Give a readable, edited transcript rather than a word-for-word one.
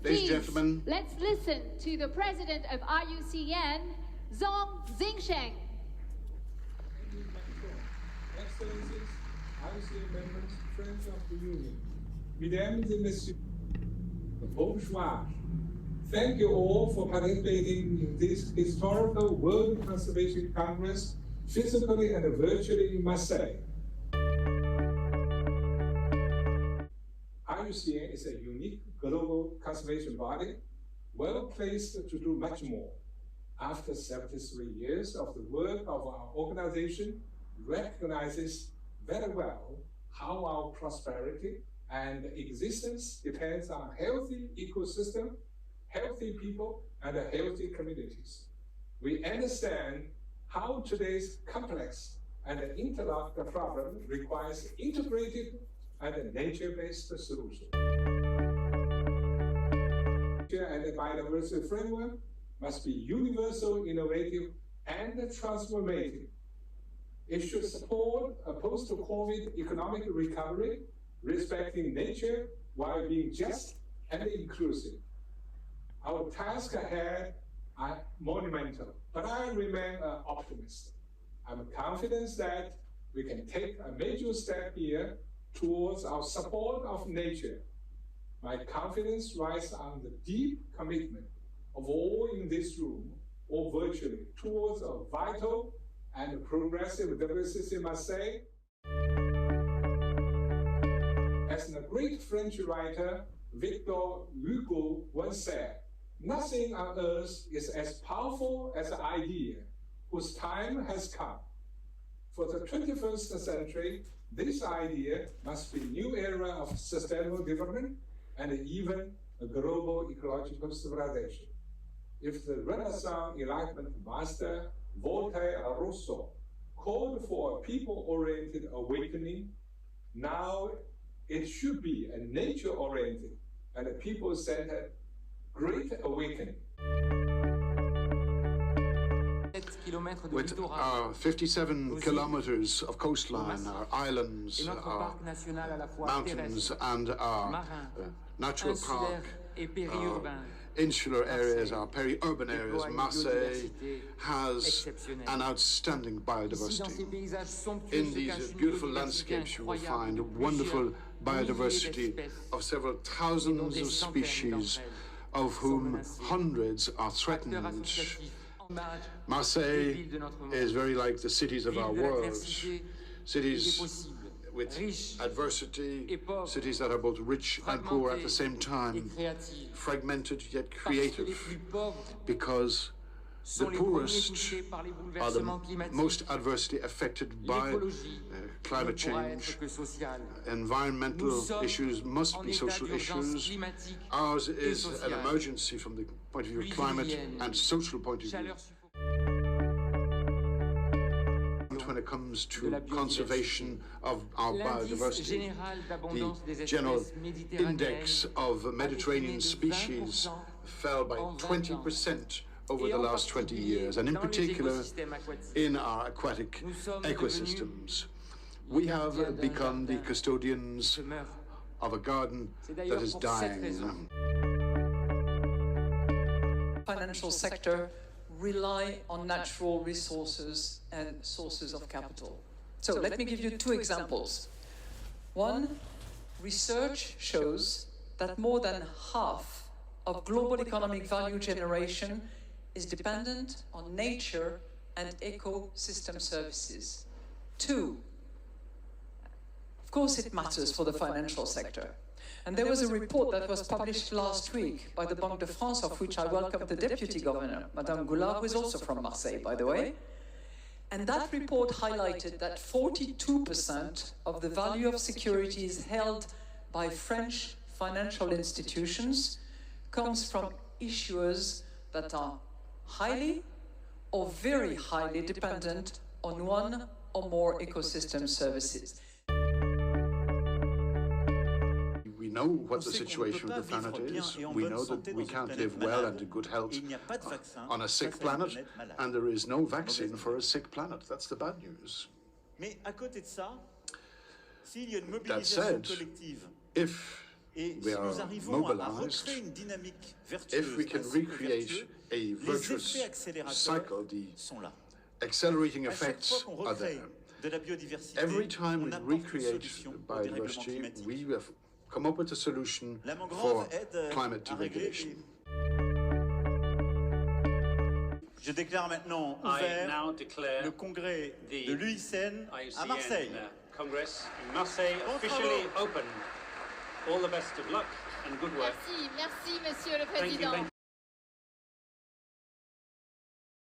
Ladies and gentlemen, let's listen to the president of IUCN, Zhong Xingsheng. Excellencies, IUCN members, friends of the Union, Mesdames et Messieurs, bonsoir. Thank you all for participating in this historical World Conservation Congress, physically and virtually in Marseille. IUCN is a unique global conservation body, well placed to do much more. After 73 years of the work of our organization recognizes very well how our prosperity and existence depends on a healthy ecosystem, healthy people, and healthy communities. We understand how today's complex and interlocked problem requires integrated and nature-based solutions. And the biodiversity framework must be universal, innovative, and transformative. It should support a post-COVID economic recovery, respecting nature while being just and inclusive. Our tasks ahead are monumental, but I remain an optimist. I'm confident that we can take a major step here towards our support of nature. My confidence rests on the deep commitment of all in this room or virtually towards a vital and progressive development in Marseille. As the great French writer Victor Hugo once said, nothing on earth is as powerful as an idea whose time has come. For the 21st century, this idea must be a new era of sustainable development and even a global ecological civilization. If the Renaissance Enlightenment master Voltaire and Rousseau called for a people-oriented awakening, now it should be a nature-oriented and a people-centered great awakening. with our 57 kilometers of coastline, our islands, our mountains, and our natural park, our insular areas, our peri-urban areas, Marseille has an outstanding biodiversity. In these beautiful landscapes, you will find wonderful biodiversity of several thousands of species, of whom hundreds are threatened. Marseille is very like the cities of our world, cities with adversity, cities that are both rich and poor at the same time, fragmented yet creative, because the poorest are the most adversely affected by climate change. Environmental issues must be social issues. Ours is an emergency from the point of view of climate and social point of view. When it comes to conservation of our biodiversity, the general index of Mediterranean species fell by 20% over the last 20 years, and in particular in our aquatic ecosystems. We have become the custodians of a garden that is dying. Financial sector rely on natural resources and sources of capital. So let me give you two examples. One, research shows that more than half of global economic value generation is dependent on nature and ecosystem services. Two, of course it matters for the financial sector. And there was a report that was published last week by the Banque de France, of which I welcome the Deputy Governor, Madame Goulard, who is also from Marseille, by the way. And that report highlighted that 42% of the value of securities held by French financial institutions comes from issuers that are highly or very highly dependent on one or more ecosystem services. We know what the situation of the planet is. We know that we can't live well and in good health on a sick planet, and there is no vaccine for a sick planet. That's the bad news. That said, if Et we si are nous arrivons à mobilized, recréer une dynamique if we vertueuse, can ainsi que recreate vertueux, a les virtuous effets accélérateurs cycle, the sont là. accelerating À chaque fois effects qu'on are recrée there. de la biodiversité, Every time on we apporte une recreate solution au dérèglement biodiversity, climatique. we have come up with a solution La mangrove for aide climate à régler deregulation. Je déclare maintenant I ouvert now declare le congrès the de l'UICN à IUCN Marseille. Congress in Marseille Bon officially travaux. open. All the best of luck and good work. Merci, merci, Monsieur le Thank you, Président. thank you.